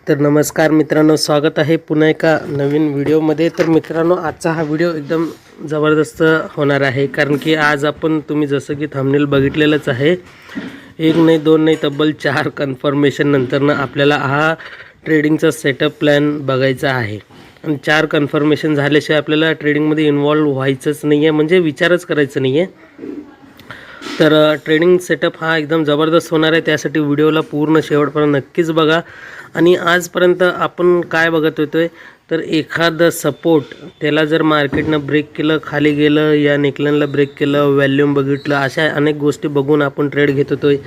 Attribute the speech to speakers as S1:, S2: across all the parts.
S1: तर नमस्कार मित्रांनो, स्वागत आहे पुन्हा एका नवीन व्हिडिओमध्ये। तर मित्रांनो, आजचा हा व्हिडिओ एकदम ज़बरदस्त होणार आहे, कारण की आज आपण तुम्ही जसं की थंबनेल बघितलेलंच आहे, एक नाही दोन नाही तब्बल 4 कन्फर्मेशन नंतरनं आपल्याला हा ट्रेडिंगचा सेटअप प्लॅन बघायचा आहे। आणि 4 कन्फर्मेशन झाल्याशिवाय आपल्याला ट्रेडिंगमध्ये इन्वॉल्व व्हायचंच नाही आहे, म्हणजे विचारच करायचं नाही आहे। तर ट्रेडिंग सेटअप हा एकदम ज़बरदस्त होणार आहे, त्यासाठी व्हिडिओला पूर्ण शेवटपर्यंत नक्कीच बघा। आणि आजपर्यंत आपण काय बघत होतोय, तर एखादं सपोर्ट त्याला जर मार्केटनं ब्रेक केलं, खाली गेलं, या नेकलाईनला ब्रेक केलं, व्हॅल्यूम बघितलं, अशा अनेक गोष्टी बघून आपण ट्रेड घेत होतोय।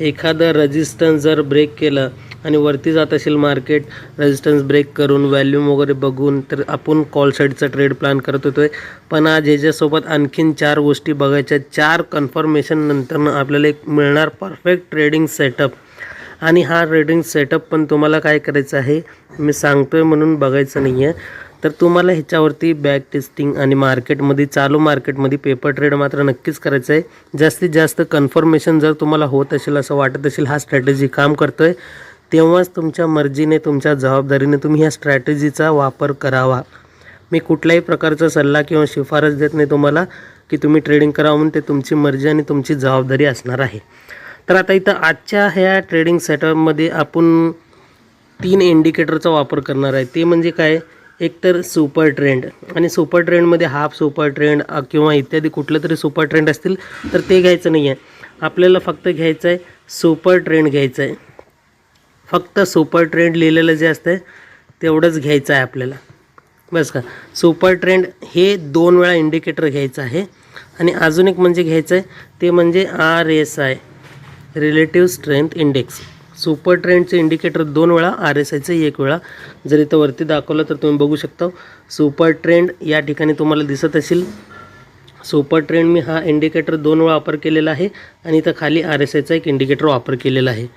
S1: एखादं रेजिस्टन्स जर ब्रेक केलं आणि वरती जात असेल मार्केट, रेजिस्टन्स ब्रेक करून व्हॅल्यूम वगैरे बघून, तर आपण कॉल साईडचा ट्रेड प्लॅन करत होतोय। पण आज याच्यासोबत आणखीन 4 गोष्टी बघायच्या। 4 कन्फर्मेशन नंतरनं आपल्याला एक मिळणार परफेक्ट ट्रेडिंग सेटअप। आणि हा ट्रेडिंग सेटअप पण तुम्हाला काय करायचं आहे, मी सांगतोय म्हणून बघायचं नाही आहे, तर तुम्हाला ह्याच्यावरती बॅक टेस्टिंग आणि मार्केटमध्ये चालू मार्केटमध्ये पेपर ट्रेड मात्र नक्कीच करायचं आहे। जास्तीत जास्त कन्फर्मेशन जर तुम्हाला होत असेल, असं वाटत असेल हा स्ट्रॅटेजी काम करतोय, तेव्हाच तुमच्या मर्जीने, तुमच्या जबाबदारीने तुम्ही ह्या स्ट्रॅटेजीचा वापर करावा। मी कुठल्याही प्रकारचा सल्ला किंवा शिफारस देत नाही तुम्हाला की तुम्ही ट्रेडिंग करावं, म्हणून ते तुमची मर्जी आणि तुमची जबाबदारी असणार आहे। तर आता इथं आजच्या ह्या ट्रेडिंग सेटअपमध्ये आपण 3 इंडिकेटरचा वापर करणार आहे। ते म्हणजे काय, एक तर सुपर ट्रेंड, आणि सुपर ट्रेंडमध्ये हाफ सुपर ट्रेंड किंवा इत्यादी कुठलं तरी सुपर ट्रेंड असतील तर ते घ्यायचं नाही आहे। आपल्याला फक्त घ्यायचं आहे सुपर ट्रेंड घ्यायचं आहे। फक्त सुपर ट्रेंड लिहिलेलं जे असतं तेवढंच घ्यायचं आहे आपल्याला, बस का। सुपर ट्रेंड हे 2 वेळा इंडिकेटर घ्यायचं आहे। आणि अजून एक म्हणजे घ्यायचं आहे, ते म्हणजे RSI, relative strength index. Super ट्रेंडचे इंडिकेटर 2 वेळा, RSIचं 1 वेळा। जर इथं वरती दाखवलं तर तुम्ही बघू शकता, सुपर ट्रेंड या ठिकाणी तुम्हाला दिसत असेल। सुपर ट्रेंड मी हा इंडिकेटर 2 वेळा वापर केलेला आहे, आणि इथं खाली RSIचा एक इंडिकेटर वापर केलेला आहे।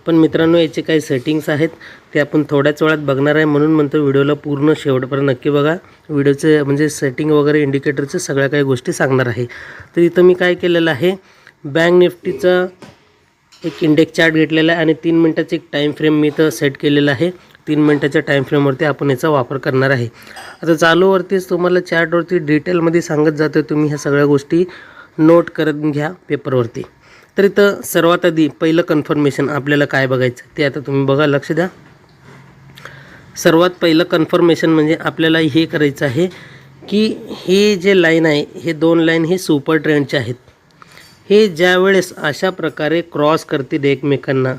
S1: पण मित्रांनो, याचे काही सेटिंग्स आहेत, ते आपण थोड्याच वेळात बघणार आहे, म्हणून म्हणतो व्हिडिओला पूर्ण शेवटपर्यंत नक्की बघा। व्हिडिओचे म्हणजे सेटिंग वगैरे इंडिकेटरचे सगळ्या काही गोष्टी सांगणार आहे। तर इथं मी काय केलेलं आहे, बँक निफ्टीचा एक इंडेक्स चार्ट घेतलेला आहे, आणि 3 मिनिटाचं एक टाईम फ्रेम मी इथं सेट केलेला आहे। 3 मिनिटाच्या टाईम फ्रेमवरती आपण याचा वापर करणार आहे। आता चालूवरतीच तुम्हाला चार्टवरती डिटेलमध्ये सांगत जातो, तुम्ही ह्या सगळ्या गोष्टी नोट करत घ्या पेपरवरती। तर इथं सर्वात आधी पहिलं कन्फर्मेशन आपल्याला काय बघायचं ते आता तुम्ही बघा, लक्ष द्या। सर्वात पहिलं कन्फर्मेशन म्हणजे आपल्याला हे करायचं आहे की हे जे लाईन आहे, हे 2 लाईन हे सुपर ट्रेंडचे आहेत। हे ज्यावेळेस अशा प्रकारे क्रॉस करतील एकमेकांना,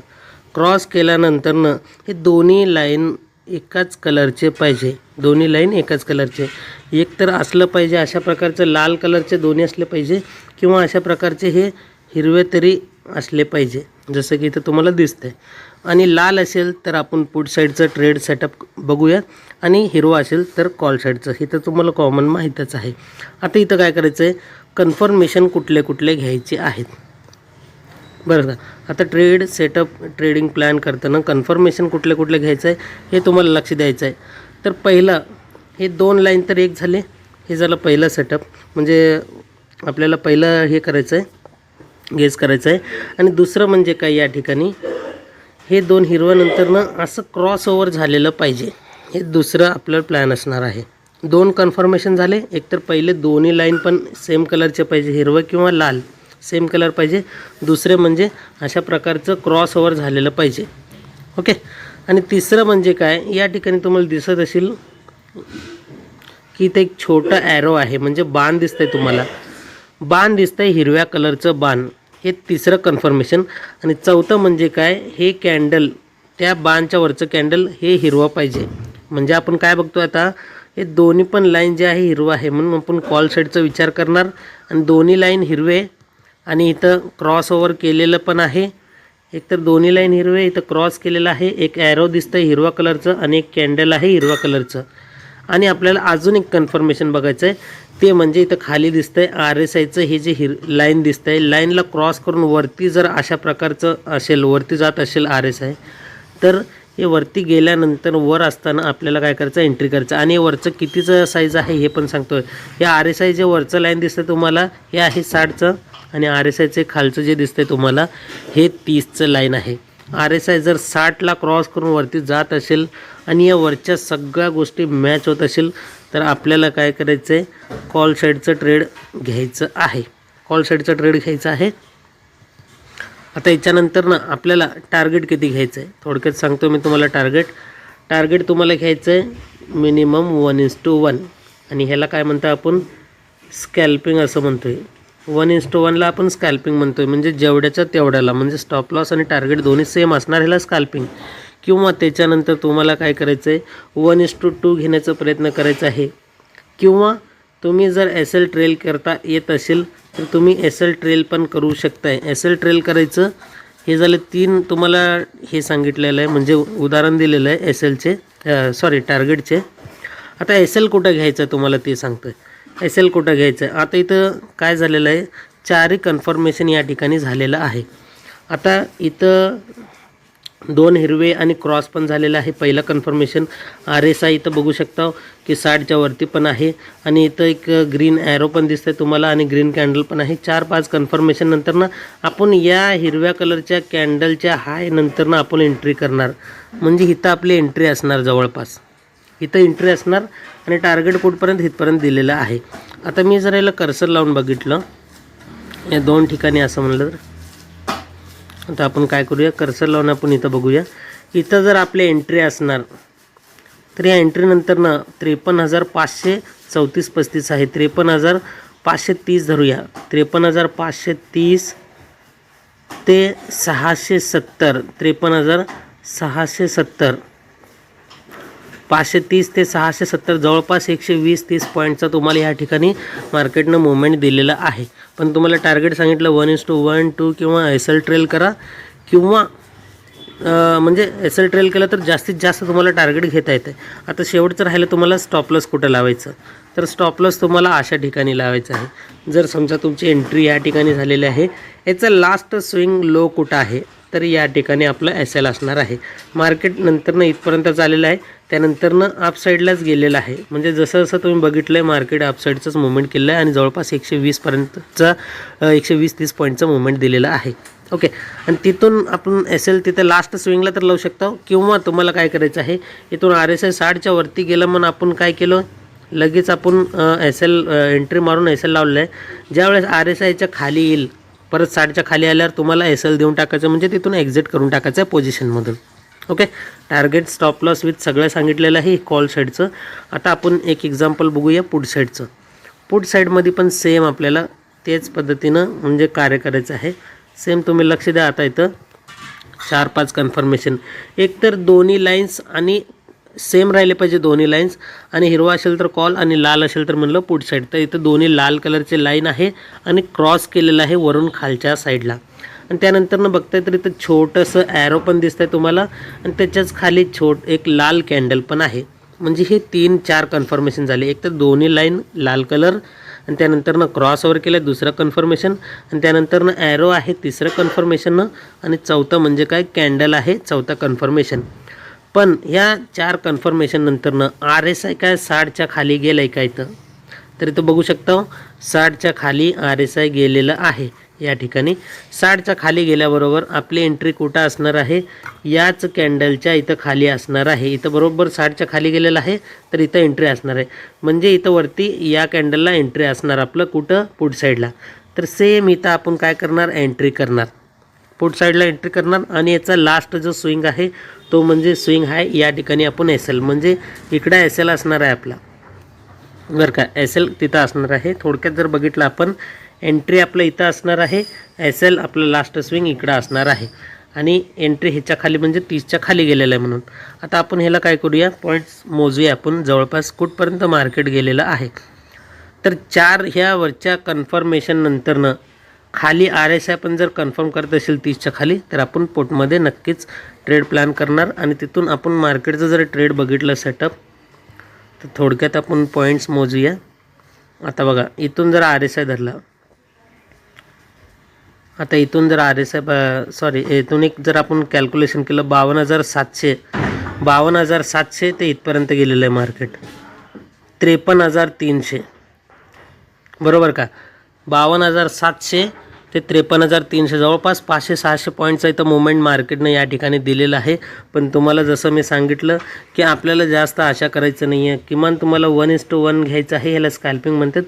S1: क्रॉस केल्यानंतरनं हे दोन्ही लाईन एकाच कलरचे पाहिजे। दोन्ही लाईन एकाच कलरचे, एक तर असलं पाहिजे अशा प्रकारचं लाल कलरचे दोन्ही असले पाहिजे, किंवा अशा प्रकारचे हे हिरवे तरी असले पाहिजे, जसं की इथं तुम्हाला दिसतंय। आणि लाल असेल तर आपण पुट साईडचं ट्रेड सेटअप बघूया, आणि हिरवा असेल तर कॉल साईडचं, हे तर तुम्हाला कॉमन माहीतच आहे। आता इथं काय करायचं आहे, कन्फर्मेशन कुठले कुठले घ्यायचे आहेत, बरं का। आता ट्रेड सेटअप ट्रेडिंग प्लॅन करताना कन्फर्मेशन कुठले कुठले घ्यायचं आहे हे तुम्हाला लक्ष द्यायचं आहे। तर पहिलं हे 2 लाईन तर एक झाले, हे झालं पहिलं सेटअप, म्हणजे आपल्याला पहिलं हे करायचं आहे, गेस करायचं आहे। आणि दुसरं म्हणजे काय, या ठिकाणी हे 2 हिरव्यानंतरनं असं क्रॉस ओव्हर झालेलं पाहिजे, हे दुसरं आपलं प्लॅन असणार आहे। 2 कन्फर्मेशन झाले, एकतर पहिले दोन्ही लाईन पण सेम कलरचे पाहिजे, हिरवं किंवा लाल सेम कलर पाहिजे। दुसरे म्हणजे अशा प्रकारचं क्रॉस ओव्हर झालेलं पाहिजे, ओके। आणि तिसरं म्हणजे काय, या ठिकाणी तुम्हाला दिसत असेल की इथे एक छोटा ॲरो आहे, म्हणजे बाण दिसतंय तुम्हाला, बाण दिसतंय हिरव्या कलरचं बाण, हे तिसरं कन्फर्मेशन। आणि चौथं म्हणजे काय, हे कॅन्डल, त्या बाणच्या वरचं कॅन्डल हे हिरवं पाहिजे। म्हणजे आपण काय बघतो आता, हे दोन्ही पण लाईन जे आहे हिरवं आहे, म्हणून आपण कॉल साईडचा विचार करणार। आणि दोन्ही लाईन हिरवे, आणि इथं क्रॉस ओव्हर केलेलं पण आहे, एक तर दोन्ही लाईन हिरवे, इथं क्रॉस केलेलं आहे, एक ॲरो दिसतंय हिरवा कलरचं, आणि एक कॅन्डल आहे हिरवा कलरचं। आणि आपल्याला अजून एक कन्फर्मेशन बघायचं आहे, ते म्हणजे इथं खाली दिसतंय RSIचं हे जे लाईन दिसतंय, लाईनला क्रॉस करून वरती जर अशा प्रकारचं असेल, वरती जात असेल RSI, तर हे वरती गेल्यानंतर वर असताना आपल्याला काय करायचं, एंट्री करायचं। आणि वरचं कितीचं साईज आहे हे पण सांगतोय। हे RSI जे वरचं लाईन दिसतं तुम्हाला, हे आहे 60चं, आणि RSIचे खालचं जे दिसतंय तुम्हाला हे 30चं लाईन आहे। RSI जर 60ला क्रॉस करून वरती जात असेल आणि या वरच्या सगळ्या गोष्टी मॅच होत असेल तर आपल्याला काय करायचं आहे, कॉल साईडचं ट्रेड घ्यायचं आहे. कॉल साईडचं ट्रेड घ्यायचं आहे. आता याच्यानंतर ना आपल्याला टार्गेट किती घ्यायचं आहे थोडक्यात सांगतो मी तुम्हाला. टार्गेट तुम्हाला घ्यायचं आहे मिनिमम 1:1 आणि ह्याला काय म्हणतो आपण, स्कॅल्पिंग असं म्हणतोय. 1:1ला आपण स्कॅल्पिंग म्हणतोय, म्हणजे जेवढ्याच्या तेवढ्याला, म्हणजे स्टॉप लॉस आणि टार्गेट दोन्ही सेम असणार, ह्याला स्कॅल्पिंग. किंवा त्याच्यानंतर तुम्हाला काय करायचं आहे, 1:2 घेण्याचा प्रयत्न करायचा आहे. किंवा तुम्ही जर SL ट्रेल करता येत असेल तर तुम्ही SL ट्रेल पण करू शकताय. SL ट्रेल करायचं, हे झालं 3 तुम्हाला हे सांगितलेलं आहे, म्हणजे उदाहरण दिलेलं आहे SLचे, टार्गेटचे. आता SL कुठं घ्यायचं तुम्हाला ते सांगतोय. SL कुठं घ्यायचं आहे, आता इथं काय झालेलं आहे, 4 कन्फर्मेशन या ठिकाणी झालेलं आहे. आता इथं 2 हिरवे आणि क्रॉस पण झालेलं आहे. पहिला कन्फर्मेशन RSI इथं बघू शकता की 60च्या वरती पण आहे आणि इथं एक ग्रीन ॲरो पण दिसतंय तुम्हाला आणि ग्रीन कॅन्डल पण आहे. 4-5 कन्फर्मेशन नंतर ना आपण या हिरव्या कलरच्या कॅन्डलच्या हाय नंतर ना आपण एंट्री करणार, म्हणजे इथं आपली एंट्री असणार, जवळपास इथं एंट्री असणार आणि टार्गेट कुठपर्यंत इथपर्यंत दिलेलं आहे. आता मी जर याला कर्सर लावून बघितलं या 2 ठिकाणी असं म्हणलं तर, आता आपण काय करूया, कर्सर लावून आपण इथं बघूया. इथं जर आपली एंट्री असणार तर या एंट्रीनंतर ना 53,534-35 आहे. 53,530 धरूया. 53,530 ते 670, 53,670, 530 ते 670, जवळपास 120-130 पॉईंटचा तुम्हाला ह्या ठिकाणी मार्केटनं मुवमेंट दिलेला आहे. पण तुम्हाला टार्गेट सांगितलं 1:1, 2 किंवा SL ट्रेल करा, किंवा म्हणजे SL ट्रेल केलं तर जास्तीत जास्त तुम्हाला टार्गेट घेता येते. आता शेवटचं राहिलं तुम्हाला स्टॉप लॉस कुठं लावायचं, तर स्टॉप लॉस तुम्हाला अशा ठिकाणी लावायचं आहे. जर समजा तुमची एंट्री या ठिकाणी झालेली आहे, याचं लास्ट स्विंग लो कुठं आहे, तर या ठिकाणी आपलं SL असणार आहे. मार्केट नंतरनं इथपर्यंत चाललेलं आहे, त्यानंतरनं अपसाईडलाच गेलेलं आहे, म्हणजे जसं जसं तुम्ही बघितलं आहे मार्केट अपसाईडचंच मुवमेंट केलं आहे आणि जवळपास 120पर्यंतचा 120-130 पॉईंटचं मुवमेंट दिलेलं आहे. ओके, आणि तिथून आपण SL तिथं लास्ट स्विंगला तर लावू शकता, किंवा तुम्हाला काय करायचं आहे, इथून RSI 60च्या वरती गेलं म्हणून आपण काय केलं, लगेच आपण SL एंट्री मारून SL लावलं आहे. ज्यावेळेस RSIच्या खाली येईल, परत 60च्या खाली आल्यावर तुम्हाला SL देऊन टाकायचं, म्हणजे तिथून एक्झिट करून टाकायचं आहे पोझिशनमधून. Okay, target stop loss with सगळं सांगितलेलं आहे कॉल साईडचं. आता आपण एक एक्झाम्पल बघूया पुट साईडचं. पुट साईडमध्ये पण सेम आपल्याला तेच पद्धतीनं म्हणजे कार्य करायचं आहे. सेम तुम्ही लक्ष द्या. आता इथं 4-5 कन्फर्मेशन, एक तर दोन्ही लाईन्स आणि सेम राहिले पाहिजे दोन्ही लाईन्स, आणि हिरवा असेल तर कॉल आणि लाल असेल तर म्हणलं पुट साईड. तर इथं दोन्ही लाल कलरचे लाईन आहे आणि क्रॉस केलेलं आहे वरून खालच्या साईडला. आणि त्यानंतरनं बघताय तर इथं छोटंसं ॲरो पण दिसतंय तुम्हाला आणि त्याच्याच खाली एक लाल कॅन्डल पण आहे. म्हणजे हे 3-4 कन्फर्मेशन झाले. एक तर दोन्ही लाईन लाल कलर आणि त्यानंतरनं क्रॉसओव्हर केलं दुसरं कन्फर्मेशन, आणि त्यानंतरनं ॲरो आहे तिसरं कन्फर्मेशन, आणि चौथं म्हणजे काय कॅन्डल आहे चौथा कन्फर्मेशन. पण ह्या 4 कन्फर्मेशन नंतरनं RSI काय 60च्या खाली गेलं आहे का इथं, तर इथं बघू शकता 60च्या खाली RSI गेलेलं आहे. या ठिकाणी 60च्या खाली गेल्याबरोबर आपली एंट्री कुठं असणार आहे, याच कॅन्डलच्या इथं खाली असणार आहे. इथं बरोबर 60च्या खाली गेलेलं आहे तर इथं एंट्री असणार आहे, म्हणजे इथं वरती या कॅन्डलला एंट्री असणार आपलं कुठं, पुट साईडला. तर सेम इथं आपण काय करणार, एंट्री करणार, पुट साईडला एंट्री करणार. आणि याचा लास्ट जो स्विंग आहे तो म्हणजे स्विंग आहे या ठिकाणी आपण SL, म्हणजे इकडं SL असणार आहे आपला, बरं का, SL तिथं असणार आहे. थोडक्यात जर बघितलं आपण, एंट्री आपलं इथं असणार आहे, SL आपलं लास्ट स्विंग इकडं असणार आहे, आणि एंट्री ह्याच्या खाली म्हणजे 30च्या खाली गेलेलं आहे म्हणून. आता आपण ह्याला काय करूया, पॉईंट्स मोजूया आपण, जवळपास कुठपर्यंत मार्केट गेलेलं आहे. तर 4 ह्या वरच्या कन्फर्मेशन नंतरनं खाली RSI पण जर कन्फर्म करत असेल 30च्या खाली, तर आपण पोटमध्ये नक्कीच ट्रेड प्लॅन करणार. आणि तिथून आपण मार्केटचं जर ट्रेड बघितलं सेटअप, तर थोडक्यात आपण पॉईंट्स मोजूया. आता बघा, इथून जर RSI धरला, आता इथून जर इथून एक जर आपण कॅल्क्युलेशन केलं, 52,700 ते इथपर्यंत गेलेलं आहे मार्केट, 53,300, बरोबर का, 52,700 ते 53,300 जवळपास 500-600 पॉईंटचा इथं मुवमेंट मार्केटनं या ठिकाणी दिलेलं आहे. पण तुम्हाला जसं मी सांगितलं की आपल्याला जास्त आशा करायचं नाही आहे. किमान तुम्हाला 1:1 घ्यायचं आहे, ह्याला स्कॅल्पिंग म्हणतात.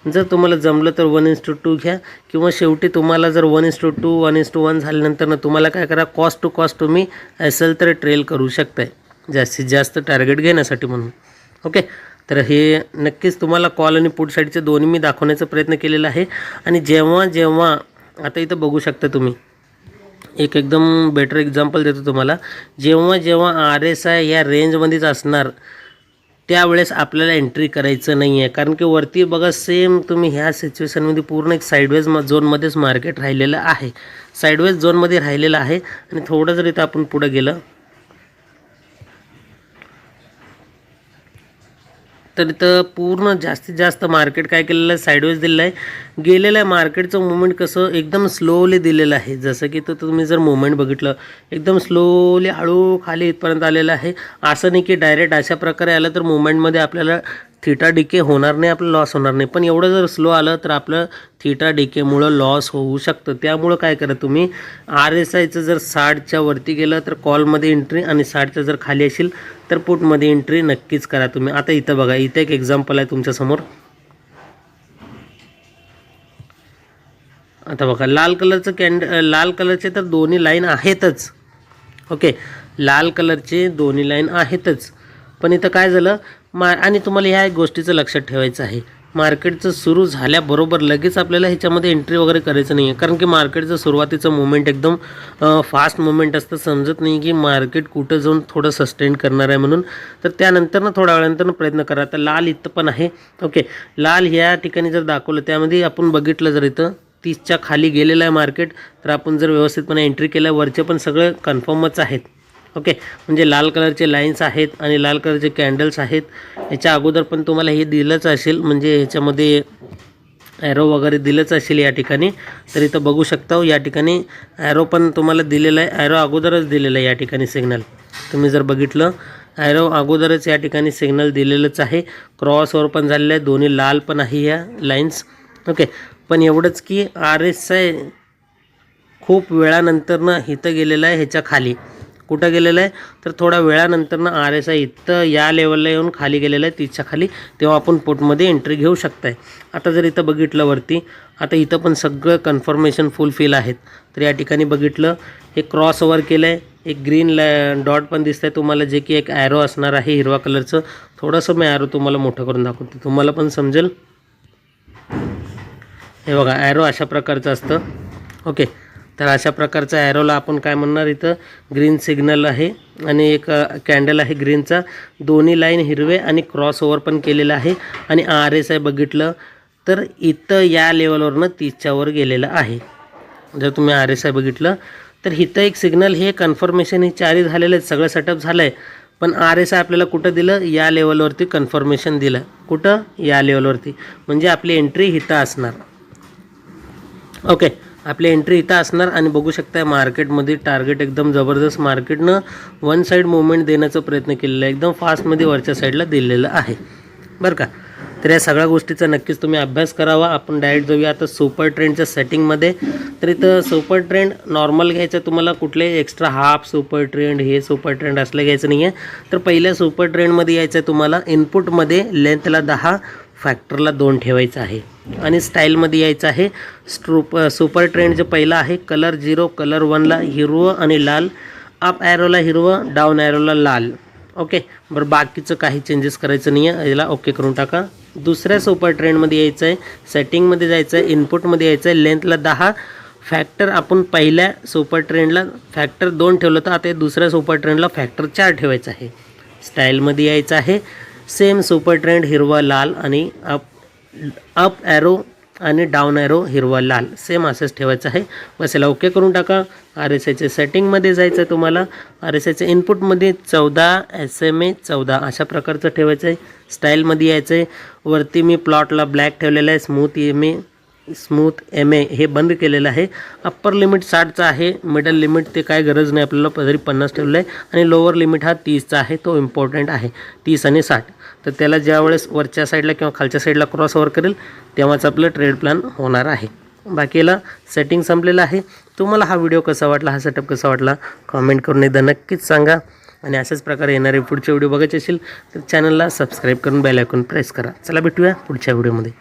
S1: जर तुम्हाला जमलं तर 1:2 घ्या, किंवा शेवटी तुम्हाला जर 1:2 1:1 झाल्यानंतर तुम्हाला काय करा, कॉस्ट टू कॉस्ट तुम्ही असेल तर ट्रेल करू शकताय जास्तीत जास्त टार्गेट घेण्यासाठी म्हणून. ओके, तर हे नक्कीच तुम्हाला कॉल आणि पुट साईडचे दोन्ही मी दाखवण्याचा प्रयत्न केलेला आहे. आणि जेव्हा आता इथं बघू शकता तुम्ही, एक एकदम बेटर एक्झाम्पल देतो तुम्हाला. जेव्हा RSI या रेंजमध्येच असणार त्यावेळेस आपल्याला एंट्री करायचं नाही आहे. कारण की वरती बघा, सेम तुम्ही ह्या सिच्युएशनमध्ये पूर्ण एक साईडवेज झोनमध्येच मार्केट राहिलेलं आहे, साईडवेज झोनमध्ये राहिलेलं आहे. आणि थोडं जर इथं आपण पुढं गेलं तर इथं पूर्ण जास्तीत जास्त मार्केट काय केलेलं आहे, साईडवेज दिलेलं आहे. गेलेलं आहे मार्केटचं मुवमेंट कसं एकदम स्लोली दिलेलं आहे. जसं की तर तुम्ही जर मुवमेंट बघितलं, एकदम स्लोली हळू खाली इथपर्यंत आलेलं आहे. असं नाही की डायरेक्ट अशा प्रकारे आलं तर मुवमेंटमध्ये आपल्याला थीटा डिके होणार नाही, आपलं लॉस होणार नाही. पण एवढं जर स्लो आलं तर आपलं थीटा डिकेमुळं लॉस होऊ शकतं. त्यामुळं काय करा तुम्ही, RSIचं जर 60च्या वरती गेलं तर कॉलमध्ये एंट्री, आणि 60च्या जर खाली असेल तर पुटमध्ये एंट्री नक्कीच करा तुम्ही. आता इथं बघा, इथं एक एक्झाम्पल आहे तुमच्यासमोर. आता बघा, लाल कलरचे तर दोन्ही लाईन आहेतच. ओके, लाल कलरचे दोन्ही लाईन आहेतच. पण इथं काय झालं, आणि तुम्हाला ह्या एक गोष्टीचं लक्षात ठेवायचं आहे, मार्केटचं सुरू झाल्याबरोबर लगेच आपल्याला ह्याच्यामध्ये एंट्री वगैरे करायचं नाही आहे. कारण की मार्केटचं सुरुवातीचं मुवमेंट एकदम फास्ट मुवमेंट असतं, समजत नाही की मार्केट कुठं जाऊन थोडं सस्टेन करणार आहे म्हणून. तर त्यानंतर थोड्या वेळानंतर प्रयत्न करा. तर लाल इथं पण आहे. ओके, लाल ह्या ठिकाणी जर दाखवलं, त्यामध्ये आपण बघितलं जर इथं 30च्या खाली गेलेलं आहे मार्केट, तर आपण जर व्यवस्थितपणे एंट्री केल्या, वरचे पण सगळं कन्फर्मच आहेत. ओके, म्हणजे लाल कलरचे लाईन्स आहेत आणि लाल कलरचे कॅन्डल्स आहेत. याच्या अगोदर पण तुम्हाला हे दिलंच असेल, म्हणजे ह्याच्यामध्ये ॲरो वगैरे दिलंच असेल या ठिकाणी. तर इथं बघू शकता, या ठिकाणी ॲरो पण तुम्हाला दिलेला आहे. ॲरो अगोदरच दिलेलं आहे या ठिकाणी सिग्नल. तुम्ही जर बघितलं, ॲरो अगोदरच या ठिकाणी सिग्नल दिलेलंच आहे. क्रॉसवर पण झालेलं आहे, दोन्ही लाल पण आहे या लाईन्स. ओके, पण एवढंच की RSI खूप वेळानंतरनं इथं गेलेलं आहे, ह्याच्या खाली. कुठं गेलेलं आहे तर थोड्या वेळानंतरनं RSI इथं या लेवलला येऊन खाली गेलेलं आहे, 30च्या खाली. तेव्हा आपण पुटमध्ये एंट्री घेऊ शकताय. आता जर इथं बघितलं वरती, आता इथं पण सगळं कन्फर्मेशन फुलफिल आहेत. तर या ठिकाणी बघितलं, हे क्रॉस ओव्हर केलं आहे, एक ग्रीन डॉट पण दिसतं आहे तुम्हाला, जे की एक ॲरो असणार आहे हिरवा कलरचं. थोडंसं मी ॲरो तुम्हाला मोठं करून दाखवतो, तुम्हाला पण समजेल. हे बघा, ॲरो अशा प्रकारचं असतं. ओके, तर अशा प्रकारचा ॲरोला आपण काय म्हणणार, इथं ग्रीन सिग्नल आहे आणि एक कॅन्डल आहे ग्रीनचा, दोन्ही लाईन हिरवे आणि क्रॉस ओव्हर पण केलेलं आहे. आणि RSI बघितलं तर इथं या लेवलवरनं 30च्या वर गेलेलं आहे. जर तुम्ही RSI बघितलं तर इथं एक सिग्नल, हे कन्फर्मेशन, हे चारही झालेलं आहे, सगळं सेटअप झालं आहे. पण RSI आपल्याला कुठं दिलं, या लेवलवरती कन्फर्मेशन दिलं. कुठं, या लेवलवरती. म्हणजे आपली एंट्री इथं असणार. ओके, आपली एंट्री इथं असणार. आणि बघू शकता मार्केटमध्ये टार्गेट एकदम जबरदस्त मार्केटनं वन साईड मुवमेंट देण्याचा प्रयत्न केलेला आहे, एकदम फास्टमध्ये वरच्या साईडला दिलेलं आहे बरं का. तर या सगळ्या गोष्टीचा नक्कीच तुम्ही अभ्यास करावा. आपण डायरेक्ट जाऊया आता सुपर ट्रेंडच्या सेटिंगमध्ये. तर इथं सुपर ट्रेंड नॉर्मल घ्यायचं तुम्हाला, कुठले एक्स्ट्रा हाफ सुपर ट्रेंड, हे सुपर ट्रेंड असलं घ्यायचं नाही आहे. तर पहिल्या सुपर ट्रेंडमध्ये यायचं आहे तुम्हाला. इनपुटमध्ये लेंथला 10, फॅक्टरला 2 ठेवायचं आहे. आणि स्टाईलमध्ये यायचं आहे. सुपर ट्रेंड जे पहिला आहे, कलर 0, कलर 1ला हिरवं आणि लाल, अप ॲरोला हिरवं, डाऊन ॲरोला लाल. ओके, बरं, बाकीचं काही चेंजेस करायचं नाही आहे, याला ओके करून टाका. दुसऱ्या सुपर ट्रेंडमध्ये यायचं आहे, सेटिंगमध्ये जायचं आहे, इनपुटमध्ये यायचं आहे, लेंथला 10, फॅक्टर आपण पहिल्या सुपर ट्रेंडला फॅक्टर 2 ठेवलं, तर आता दुसऱ्या सुपर ट्रेंडला फॅक्टर 4 ठेवायचं आहे. स्टाईलमध्ये यायचं आहे, सेम सुपर ट्रेंड हिरवा लाल आणि अप ॲरो आणि डाऊन ॲरो हिरवा लाल, सेम असंच ठेवायचं आहे. बस याला ओके करून टाका. RSIच्या सेटिंगमध्ये जायचं आहे तुम्हाला. RSIच्या इनपुटमध्ये 14, SMA 14 अशा प्रकारचं ठेवायचं आहे. स्टाईलमध्ये यायचं आहे. वरती मी प्लॉटला ब्लॅक ठेवलेला आहे. स्मूथ MA हे बंद केलेलं आहे. अप्पर लिमिट 60चा आहे, मिडल लिमिट ते काय गरज नाही आपल्याला, तरी 50 ठेवलं आहे. आणि लोअर लिमिट हा 30चा आहे, तो इम्पॉर्टंट आहे, 30 आणि 60. तर त्याला ज्या वेळेस वरच्या साईडला किंवा खालच्या साईडला क्रॉस ओव्हर करेल तेव्हाच आपलं ट्रेड प्लॅन होणार आहे. बाकीला सेटिंग संपलेलं आहे. तुम्हाला हा व्हिडिओ कसा वाटला, हा सेटअप कसा वाटला कॉमेंट करून एकदा नक्कीच सांगा. आणि अशाच प्रकारे येणारे पुढचे व्हिडिओ बघायचे असेल तर चॅनलला सबस्क्राईब करून बेल आयकॉन प्रेस करा. चला भेटूया पुढच्या व्हिडिओमध्ये.